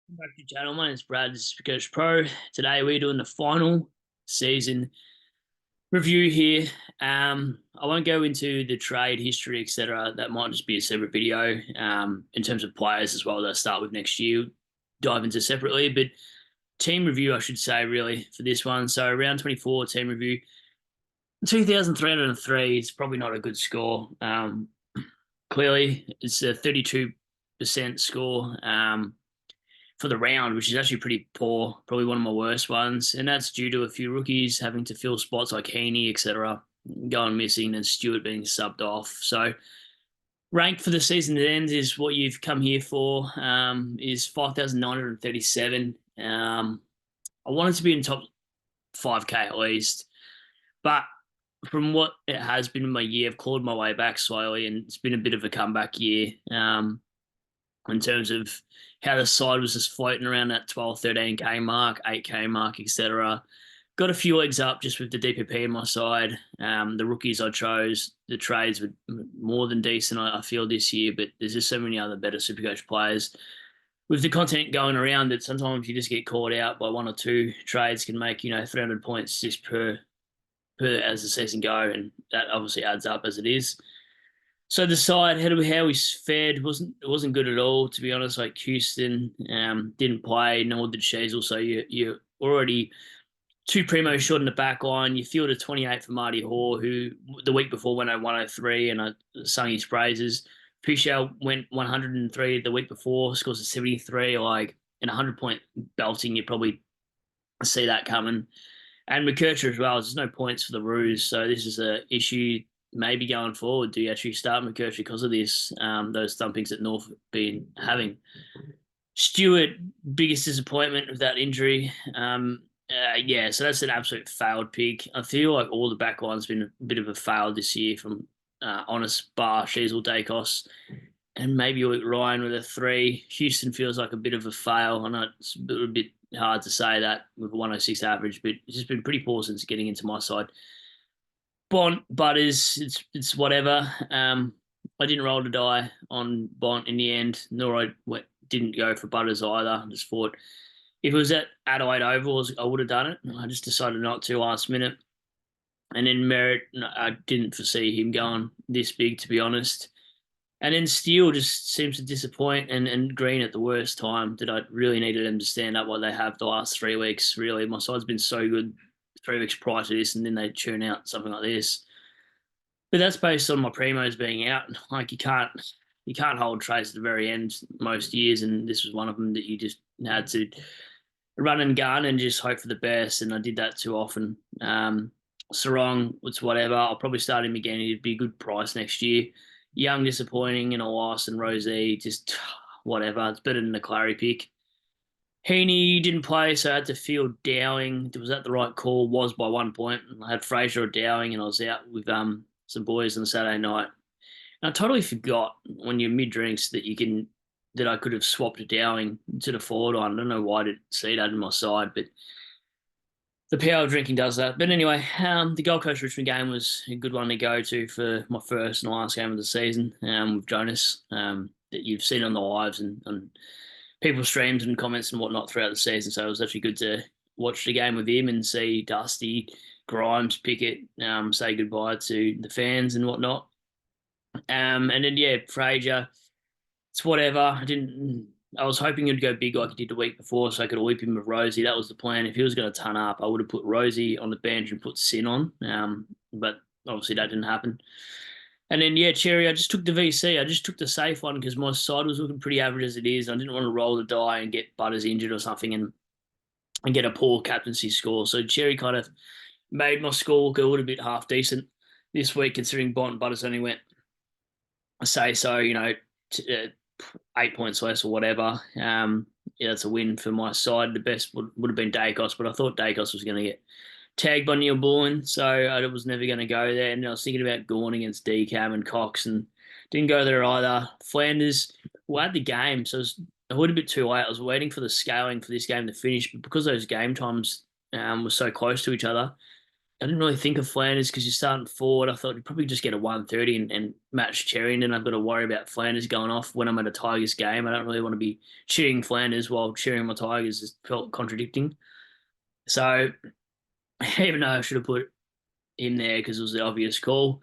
Back to the channel. My name's Brad. This is SuperCoach Pro. Today we're doing the final season review here. I won't go into the trade history, etc. That might just be a separate video. In terms of players as well that I start with next year, dive into separately. But team review, I should say, really for this one. So round 24 team review, 2,303 is probably not a good score. Clearly, it's a 32% score. For the round, which is actually pretty poor, probably one of my worst ones. And that's due to a few rookies having to fill spots like Heaney, etc., going missing, and Stewart being subbed off. So rank for the season that ends is what you've come here for, is 5,937. I wanted to be in top 5K at least. But from what it has been in my year, I've clawed my way back slowly, and it's been a bit of a comeback year. In terms of how the side was just floating around that 12, 13K mark, 8K mark, etc. Got a few legs up just with the DPP in my side. The rookies I chose, the trades were more than decent, I feel, this year, but there's just so many other better Supercoach players. With the content going around, that sometimes you just get caught out by one or two trades can make 300 points just per as the season go, and that obviously adds up as it is. So the side, how we fared wasn't good at all, to be honest. Like Houston didn't play, nor did Sheasel. So you're already two primos short in the back line. You fielded 28 for Marty Hoare, who the week before went 103, and I sung his praises. Pichel went 103 the week before, scores a 73. Like in 100-point belting, you probably see that coming. And McKercher as well. There's no points for the Roos, so this is an issue maybe going forward. Do you actually start McKercher because of this? Those thumpings that North have been having. Stewart, biggest disappointment of that injury. Yeah, so that's an absolute failed pick. I feel like all the back line's been a bit of a fail this year from Honest, Bar, Sheasel, Dacos, and maybe Ryan with a 3. Houston feels like a bit of a fail. I know it's a bit hard to say that with a 106 average, but it's just been pretty poor since getting into my side. Bont, Butters, it's whatever. I didn't roll the die on Bont in the end, nor I didn't go for Butters either. I just thought if it was at Adelaide Ovals, I would have done it. I just decided not to last minute. And then Merritt, I didn't foresee him going this big, to be honest. And then Steele just seems to disappoint, and Green at the worst time that I really needed them to stand up like they have the last 3 weeks. Really, my side's been so good 3 weeks prior to this, and then they churn out something like this. But that's based on my primos being out. Like you can't hold trades at the very end most years, and this was one of them that you just had to run and gun and just hope for the best. And I did that too often. Sarong, it's whatever. I'll probably start him again. He'd be a good price next year. Young, disappointing, and Elias and Rosie, just whatever. It's better than the Clary pick. Heaney didn't play, so I had to field Dowing. Was that the right call? Was by 1 point. I had Fraser or Dowing, and I was out with some boys on Saturday night. And I totally forgot when you're mid drinks that I could have swapped Dowing to the forward line. I don't know why I didn't see that in my side, but the power of drinking does that. But anyway, the Gold Coast Richmond game was a good one to go to for my first and last game of the season with Jonas, that you've seen on the lives and people's streams and comments and whatnot throughout the season. So it was actually good to watch the game with him and see Dusty, Grimes, Pickett say goodbye to the fans and whatnot. And then, yeah, Fraser, it's whatever. I was hoping he'd go big like he did the week before so I could whip him with Rosie. That was the plan. If he was going to turn up, I would have put Rosie on the bench and put Sin on. But obviously that didn't happen. And then, yeah, Cherry, I just took the VC. I just took the safe one because my side was looking pretty average as it is. I didn't want to roll the die and get Butters injured or something and get a poor captaincy score. So Cherry kind of made my score look a little bit half decent this week, considering Bont and Butters only went, I say so, 8 points less or whatever. Yeah, that's a win for my side. The best would have been Dacos, but I thought Dacos was going to get tagged by Neil Bullen, so I was never going to go there. And I was thinking about Gorn against DCAM and Cox, and didn't go there either. Flanders, well, had the game, so it was a little bit too late. I was waiting for the scaling for this game to finish, but because those game times were so close to each other, I didn't really think of Flanders because you're starting forward. I thought you'd probably just get a 130 and match Cherry, and then I've got to worry about Flanders going off when I'm at a Tigers game. I don't really want to be cheering Flanders while cheering my Tigers. It felt contradicting. So even though I should have put him there because it was the obvious call.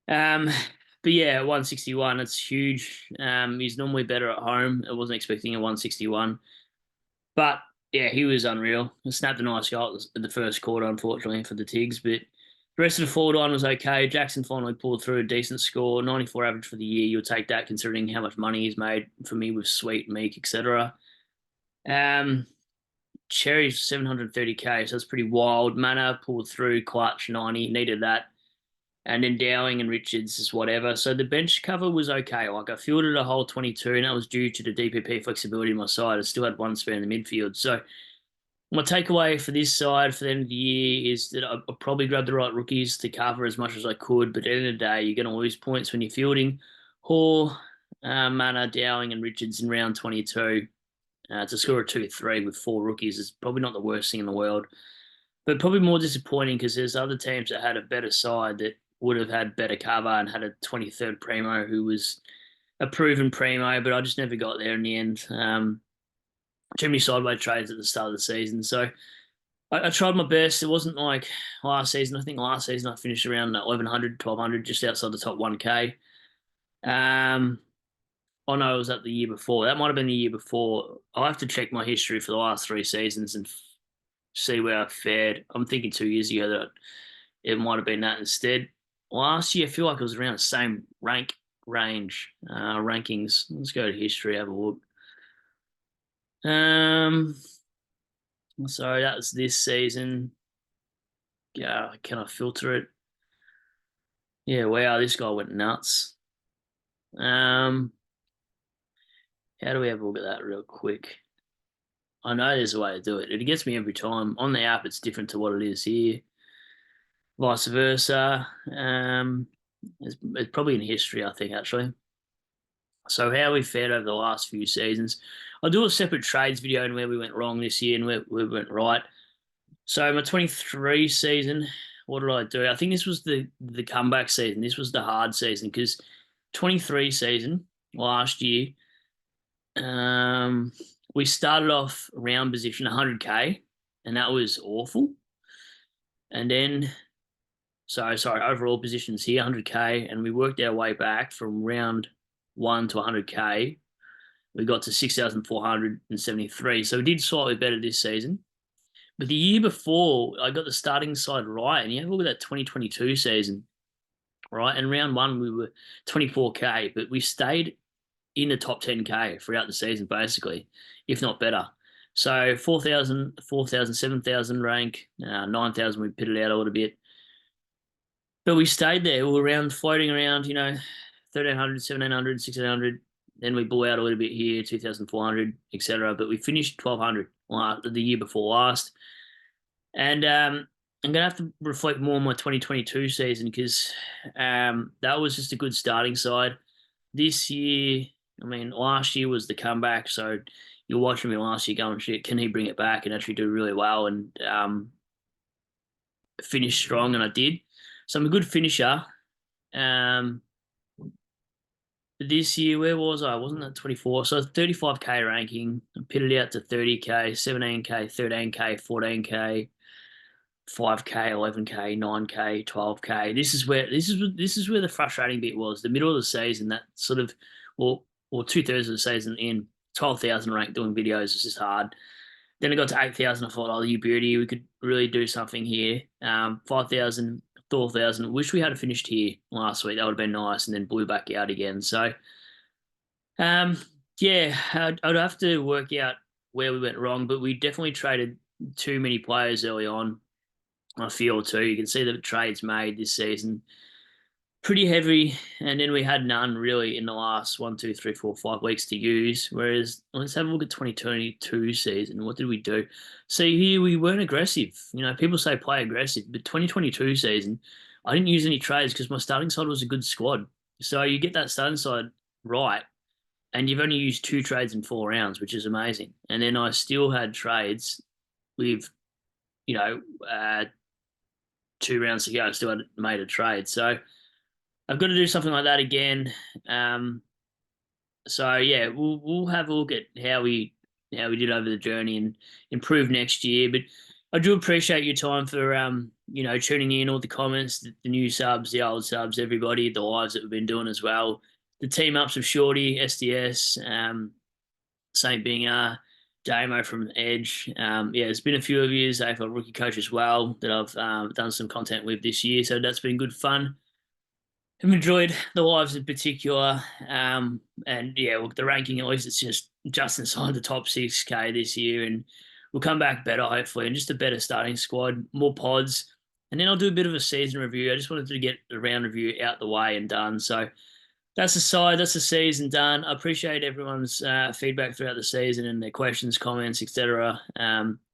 Um, but yeah, 161, it's huge. He's normally better at home. I wasn't expecting a 161. But yeah, he was unreal. He snapped a nice goal in the first quarter, unfortunately, for the Tigs. But the rest of the forward line was okay. Jackson finally pulled through a decent score, 94 average for the year. You'll take that considering how much money he's made for me with Sweet, Meek, etc. Um, Cherry's 730k, so that's pretty wild. Mana pulled through, clutch 90, needed that. And then Dowling and Richards is whatever. So the bench cover was okay. Like I fielded a whole 22, and that was due to the DPP flexibility on my side. I still had one spare in the midfield. So my takeaway for this side for the end of the year is that I probably grabbed the right rookies to cover as much as I could. But at the end of the day, you're going to lose points when you're fielding Hall, Mana, Dowling, and Richards in round 22. To score a 2-3 with four rookies is probably not the worst thing in the world. But probably more disappointing because there's other teams that had a better side that would have had better cover and had a 23rd primo who was a proven primo, but I just never got there in the end. Too many sideways trades at the start of the season. So I tried my best. It wasn't like last season. I think last season I finished around 1100, 1200, just outside the top 1K. I know it was that the year before. That might have been the year before. I'll have to check my history for the last three seasons and see where I fared. I'm thinking 2 years ago that it might have been that instead. Last year, I feel like it was around the same rankings. Let's go to history, have a look. So that was this season. Yeah, can I filter it? Yeah, wow, this guy went nuts. How do we have a look at that real quick? I know there's a way to do it. It gets me every time. On the app, it's different to what it is here. Vice versa. It's probably in history, I think, actually. So how we fared over the last few seasons. I'll do a separate trades video and where we went wrong this year and where we went right. So my 23 season, what did I do? I think this was the comeback season. This was the hard season because 23 season last year, we started off round position 100k, and that was awful. And then, sorry, overall positions here 100k, and we worked our way back from round one to 100k. We got to 6,473. So we did slightly better this season. But the year before, I got the starting side right. And you have a look at that 2022 season, right? And round one, we were 24k, but we stayed in the top 10k throughout the season, basically, if not better. So 4,000, 4,000, 7,000 rank, 9,000, we pitted out a little bit. But we stayed there. We were around, floating around, 1,300, 1,700, 1,600. Then we blew out a little bit here, 2,400, etc. But we finished 1,200 the year before last. And I'm going to have to reflect more on my 2022 season because that was just a good starting side. This year, I mean, last year was the comeback. So you're watching me last year going, shit, can he bring it back and actually do really well and finish strong? And I did. So I'm a good finisher. This year, where was I? Wasn't that 24? So 35k ranking. I pitted out to 30k, 17k, 13k, 14k, 5k, 11k, 9k, 12k. This is where the frustrating bit was. The middle of the season, that sort of, or 2/3 of the season in 12,000 ranked doing videos is just hard. Then it got to 8,000. I thought, oh, you beauty, we could really do something here. 5,000, 12,000. Wish we had finished here last week. That would have been nice, and then blew back out again. So, yeah, I'd have to work out where we went wrong, but we definitely traded too many players early on. I feel too. You can see the trades made this season pretty heavy, and then we had none really in the last 1, 2, 3, 4, 5 weeks to use. Whereas let's have a look at 2022 season. What did we do? See here, we weren't aggressive. People say play aggressive, but 2022 season, I didn't use any trades because my starting side was a good squad. So you get that starting side right, and you've only used 2 trades in 4 rounds, which is amazing. And then I still had trades with, you know, uh, 2 rounds to go, I still hadn't made a trade. So I've got to do something like that again. Um, so yeah, we'll have a look at how we did over the journey and improve next year. But I do appreciate your time for tuning in, all the comments, the new subs, the old subs, everybody, the lives that we've been doing as well. The team ups of Shorty, SDS, Saint Binger, Damo from Edge. Yeah, there's been a few of you, AFL Rookie Coach as well, that I've done some content with this year. So that's been good fun. I've enjoyed the lives in particular. And yeah, look, the ranking, at least it's just inside the top 6K this year. And we'll come back better, hopefully, and just a better starting squad, more pods. And then I'll do a bit of a season review. I just wanted to get the round review out the way and done. So that's the side. That's the season done. I appreciate everyone's feedback throughout the season and their questions, comments, etc.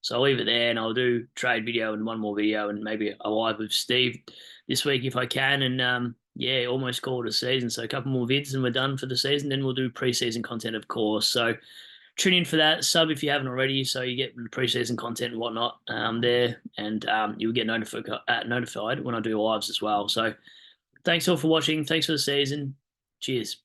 So I'll leave it there, and I'll do trade video and one more video, and maybe a live with Steve this week if I can. And yeah, almost call it a season. So a couple more vids, and we're done for the season. Then we'll do preseason content, of course. So tune in for that. Sub if you haven't already, so you get preseason content and whatnot there, and you'll get notified when I do lives as well. So thanks all for watching. Thanks for the season. Cheers.